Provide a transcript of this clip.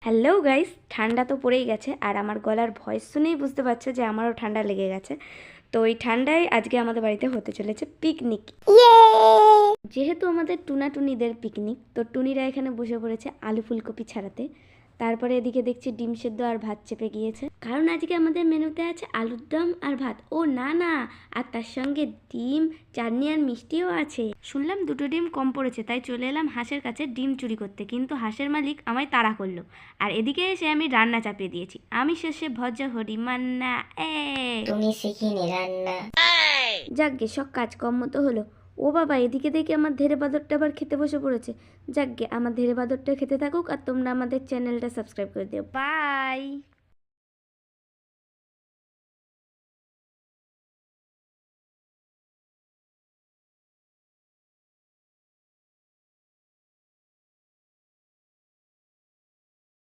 Hello guys, ঠান্ডা তো পড়েই গেছে আর আমার গলার ভয়েস শুনেই বুঝতে পারছো যে আমারও ঠান্ডা লেগে গেছে। তো এই ঠান্ডায় আজকে আমাদের বাড়িতে হতে চলেছে পিকনিক। যেহেতু আমাদের টুনাটুনিদের পিকনিক, তো টুনিরা এখানে বসে পড়েছে আলু ফুলকপি ছাড়াতে। তারপরে এদিকে দেখছি ডিম সেদ্ধ আর ভাত চেপে গিয়েছে, কারণ আজকে আমাদের মেনুতে আছে আলুর দম আর ভাত। ও না না, আর তার সঙ্গে ডিম, চাটনি আর মিষ্টিও আছে। শুনলাম দুটো ডিম কম পড়েছে, তাই চলে এলাম হাঁসের কাছে ডিম চুরি করতে, কিন্তু হাঁসের মালিক আমায় তাড়া করলো। আর এদিকে এসে আমি রান্না চাপিয়ে দিয়েছি। আমি শেষে ভজা হরি মান্না। তুমি শিখিনি রান্না। যাকগে, সব কাজকর্ম তো হলো। ও বাবা, এদিকে দেখি আমার ধেড়ে বাদরটা আবার খেতে বসে পড়েছে। যাকগে, আমার ধেড়ে বাদরটা খেতে থাকুক আর তোমরা আমাদের চ্যানেলটা সাবস্ক্রাইব করে দিও। বাই।